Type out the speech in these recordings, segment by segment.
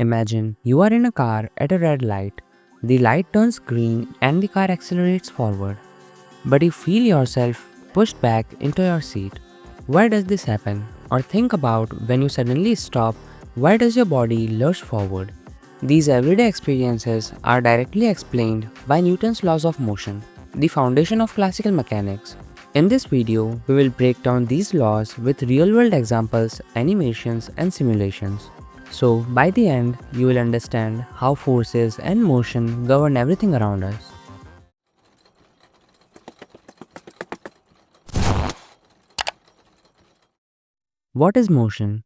Imagine you are in a car at a red light. The light turns green and the car accelerates forward, but you feel yourself pushed back into your seat. Why does this happen? Or think about when you suddenly stop, why does your body lurch forward? These everyday experiences are directly explained by Newton's laws of motion, the foundation of classical mechanics. In this video, we will break down these laws with real-world examples, animations, and simulations. So, by the end, you will understand how forces and motion govern everything around us. What is motion?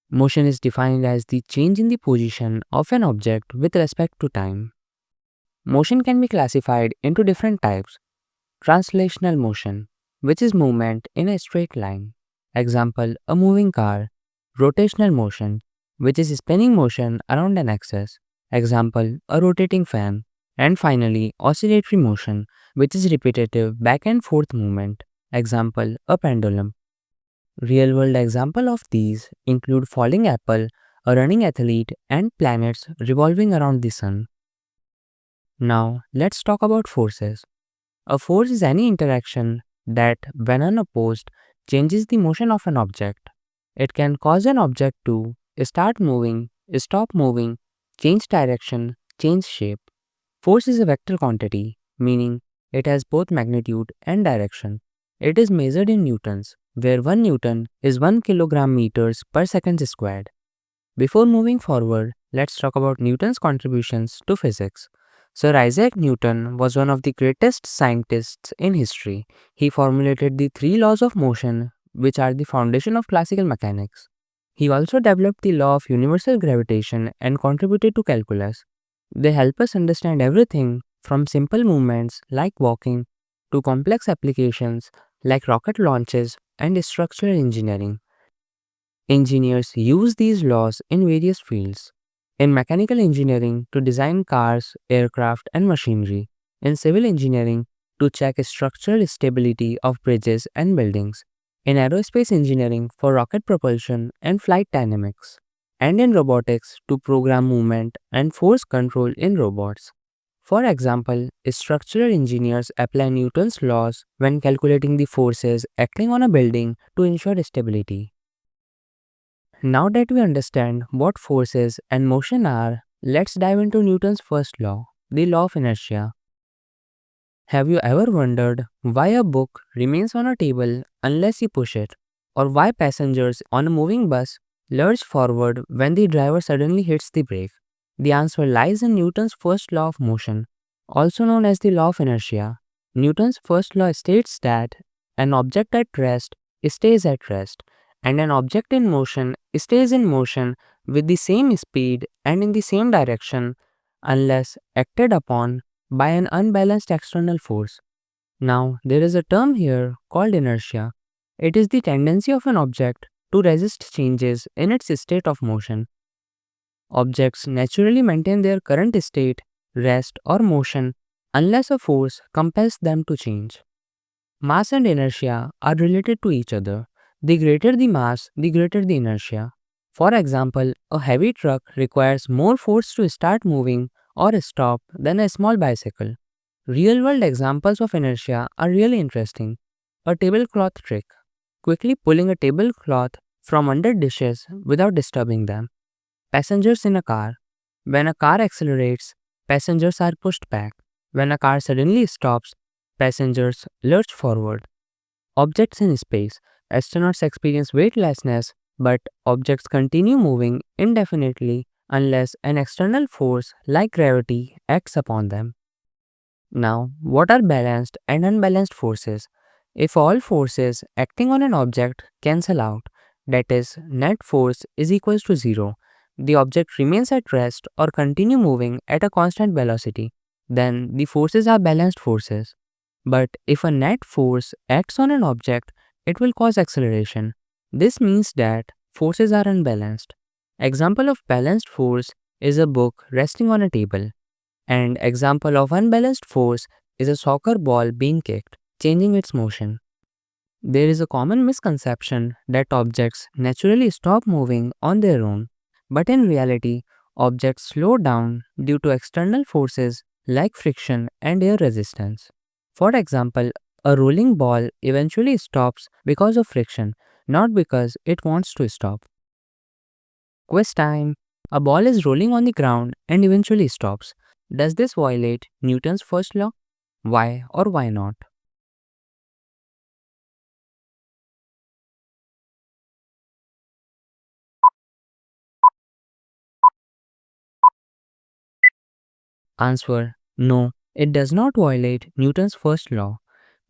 Motion is defined as the change in the position of an object with respect to time. Motion can be classified into different types. Translational motion, which is movement in a straight line. Example, a moving car. Rotational motion, which is spinning motion around an axis. Example, a rotating fan. And finally, oscillatory motion, which is repetitive back and forth movement. Example, a pendulum. Real world examples of these include falling apple, a running athlete, and planets revolving around the sun. Now, let's talk about forces. A force is any interaction that, when unopposed, changes the motion of an object. It can cause an object to start moving, stop moving, change direction, change shape. Force is a vector quantity, meaning it has both magnitude and direction. It is measured in newtons, where 1 newton is 1 kilogram meters per second squared. Before moving forward, let's talk about Newton's contributions to physics. Sir Isaac Newton was one of the greatest scientists in history. He formulated the three laws of motion, which are the foundation of classical mechanics. He also developed the law of universal gravitation and contributed to calculus. They help us understand everything from simple movements like walking to complex applications like rocket launches and structural engineering. Engineers use these laws in various fields. In mechanical engineering, to design cars, aircraft, and machinery. In civil engineering, to check structural stability of bridges and buildings. In aerospace engineering, for rocket propulsion and flight dynamics. And in robotics, to program movement and force control in robots. For example, structural engineers apply Newton's laws when calculating the forces acting on a building to ensure stability. Now that we understand what forces and motion are, let's dive into Newton's first law, the law of inertia. Have you ever wondered why a book remains on a table unless you push it, or why passengers on a moving bus lurch forward when the driver suddenly hits the brake? The answer lies in Newton's first law of motion, also known as the law of inertia. Newton's first law states that an object at rest stays at rest, and an object in motion stays in motion with the same speed and in the same direction unless acted upon by an unbalanced external force. Now, there is a term here called inertia. It is the tendency of an object to resist changes in its state of motion. Objects naturally maintain their current state, rest, or motion unless a force compels them to change. Mass and inertia are related to each other. The greater the mass, the greater the inertia. For example, a heavy truck requires more force to start moving or stop than a small bicycle. Real world examples of inertia are really interesting. A tablecloth trick, quickly pulling a tablecloth from under dishes without disturbing them. Passengers in a car. When a car accelerates, passengers are pushed back. When a car suddenly stops, passengers lurch forward. Objects in space. Astronauts experience weightlessness, but objects continue moving indefinitely unless an external force like gravity acts upon them. Now, what are balanced and unbalanced forces? If all forces acting on an object cancel out, that is, net force is equals to zero, the object remains at rest or continue moving at a constant velocity, then the forces are balanced forces. But if a net force acts on an object, it will cause acceleration. This means that forces are unbalanced. Example of balanced force is a book resting on a table. And example of unbalanced force is a soccer ball being kicked, changing its motion. There is a common misconception that objects naturally stop moving on their own, but in reality, Objects slow down due to external forces like friction and air resistance. For example, a rolling ball eventually stops because of friction, not because it wants to stop. Quiz time. A ball is rolling on the ground and eventually stops. Does this violate Newton's first law? Why or why not? Answer: no, it does not violate Newton's first law.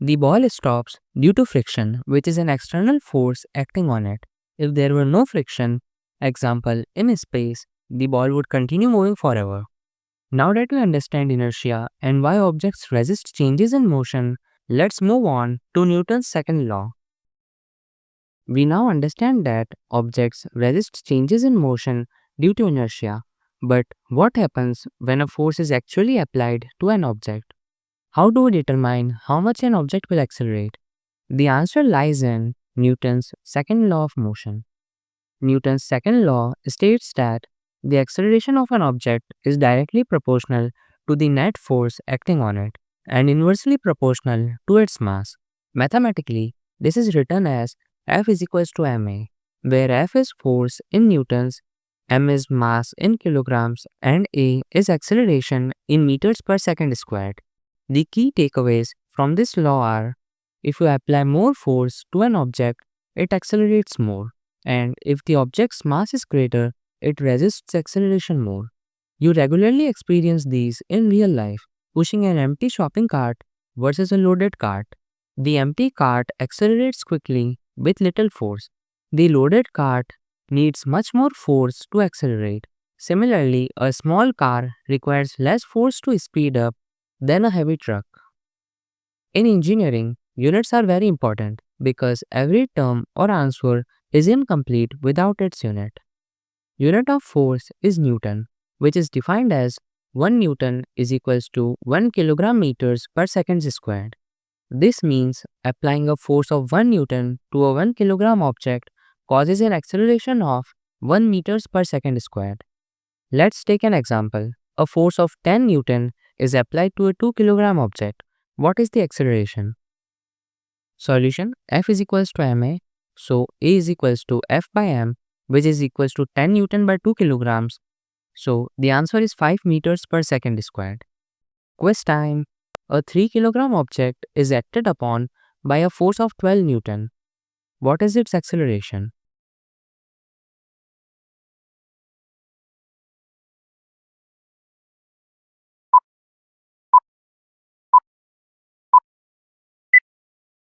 The ball stops due to friction, which is an external force acting on it. If there were no friction, example, in space, the ball would continue moving forever. Now that we understand inertia and why objects resist changes in motion, let's move on to Newton's second law. We now understand that objects resist changes in motion due to inertia. But what happens when a force is actually applied to an object? How do we determine how much an object will accelerate? The answer lies in Newton's second law of motion. Newton's second law states that the acceleration of an object is directly proportional to the net force acting on it and inversely proportional to its mass. Mathematically, this is written as F is equals to ma, where F is force in newtons, m is mass in kilograms, and a is acceleration in meters per second squared. The key takeaways from this law are: if you apply more force to an object, it accelerates more, and if the object's mass is greater, it resists acceleration more. You regularly experience these in real life, pushing an empty shopping cart versus a loaded cart. The empty cart accelerates quickly with little force. The loaded cart needs much more force to accelerate. Similarly, a small car requires less force to speed up than a heavy truck. In engineering, units are very important because every term or answer is incomplete without its unit. Unit of force is Newton, which is defined as 1 Newton is equals to 1 kilogram meters per second squared. This means applying a force of 1 Newton to a 1 kilogram object causes an acceleration of 1 meters per second squared. Let's take an example. A force of 10 Newton is applied to a 2 kilogram object. What is the acceleration? Solution: F is equals to ma, so A is equals to F by m, which is equals to 10 Newton by 2 kilograms. So the answer is 5 meters per second squared. Quiz time. A 3 kilogram object is acted upon by a force of 12 Newton. What is its acceleration?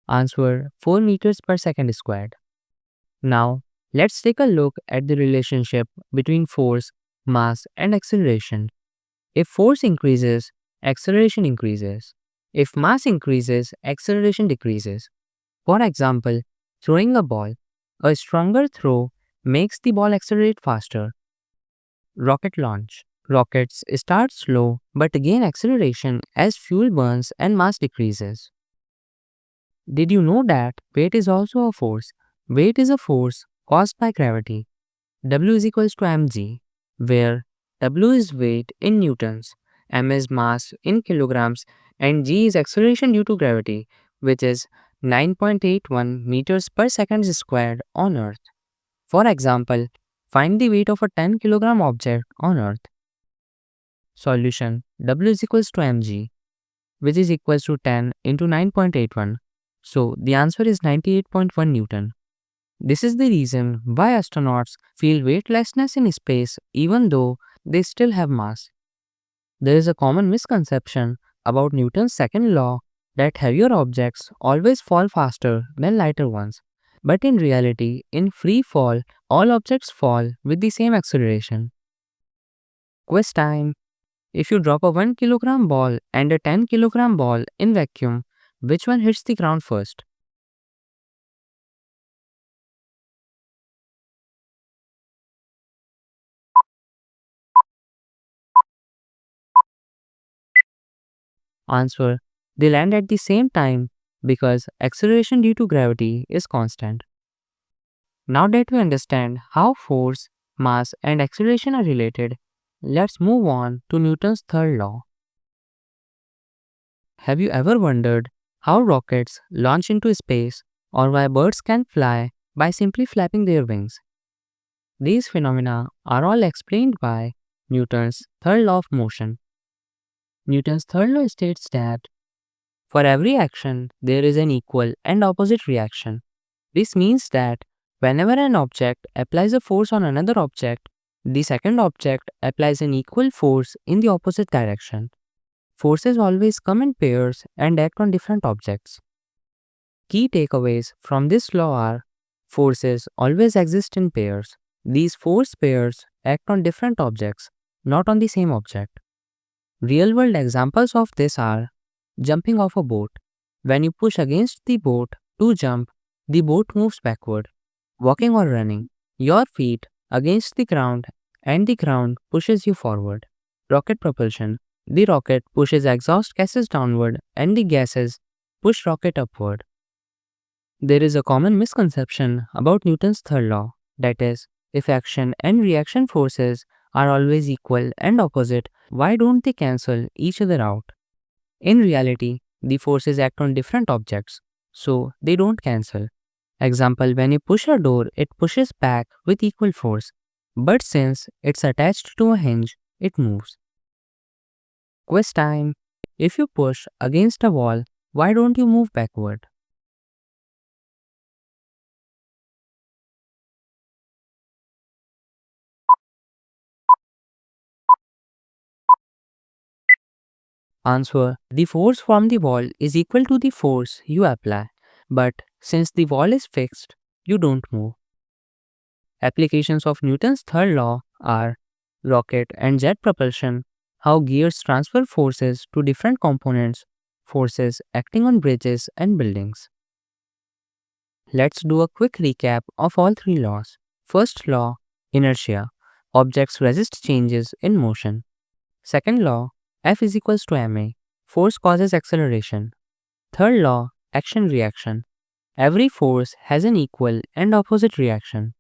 Answer: 4 meters per second squared. Now, let's take a look at the relationship between force, mass, and acceleration. If force increases, acceleration increases. If mass increases, acceleration decreases. For example, throwing a ball. A stronger throw makes the ball accelerate faster. Rocket launch. Rockets start slow but gain acceleration as fuel burns and mass decreases. Did you know that weight is also a force? Weight is a force caused by gravity. W is equals to mg, where W is weight in newtons, m is mass in kilograms, and g is acceleration due to gravity, which is 9.81 meters per second squared on Earth. For example, find the weight of a 10 kilogram object on Earth. Solution: W is equals to mg, which is equals to 10 into 9.81. So the answer is 98.1 Newton. This is the reason why astronauts feel weightlessness in space even though they still have mass. There is a common misconception about Newton's second law that heavier objects always fall faster than lighter ones. But in reality, in free fall, all objects fall with the same acceleration. Quiz time. If you drop a 1 kilogram ball and a 10 kilogram ball in vacuum, which one hits the ground first? Answer: they land at the same time because acceleration due to gravity is constant. Now that we understand how force, mass, and acceleration are related, Let's move on to Newton's third law. Have you ever wondered how rockets launch into space or why birds can fly by simply flapping their wings? These phenomena are all explained by Newton's third law of motion. Newton's third law states that for every action, there is an equal and opposite reaction. This means that whenever an object applies a force on another object, the second object applies an equal force in the opposite direction. Forces always come in pairs and act on different objects. Key takeaways from this law are forces always exist in pairs. These force pairs act on different objects, not on the same object. Real world examples of this are jumping off a boat. When you push against the boat to jump, the boat moves backward. Walking or running, your feet against the ground and the ground pushes you forward. Rocket propulsion, the rocket pushes exhaust gases downward and the gases push rocket upward. There is a common misconception about Newton's third law, that is, if action and reaction forces are always equal and opposite, why don't they cancel each other out? In reality, the forces act on different objects, so they don't cancel. Example, when you push a door, it pushes back with equal force, but since it's attached to a hinge, it moves. Quiz time. If you push against a wall, why don't you move backward? Answer. The force from the wall is equal to the force you apply, but since the wall is fixed, you don't move. Applications of Newton's third law are rocket and jet propulsion, how gears transfer forces to different components, forces acting on bridges and buildings. Let's do a quick recap of all three laws. First law, inertia. Objects resist changes in motion. Second law, F is equals to ma. Force causes acceleration. Third law, action-reaction. Every force has an equal and opposite reaction.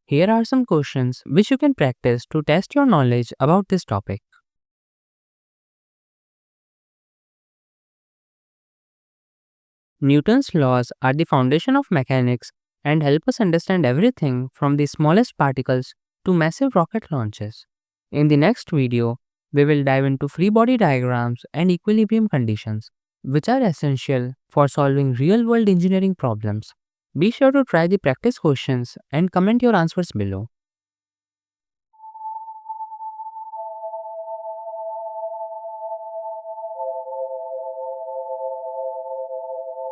Here are some questions which you can practice to test your knowledge about this topic. Newton's laws are the foundation of mechanics and help us understand everything from the smallest particles to massive rocket launches. In the next video, we will dive into free body diagrams and equilibrium conditions, which are essential for solving real-world engineering problems. Be sure to try the practice questions and comment your answers below.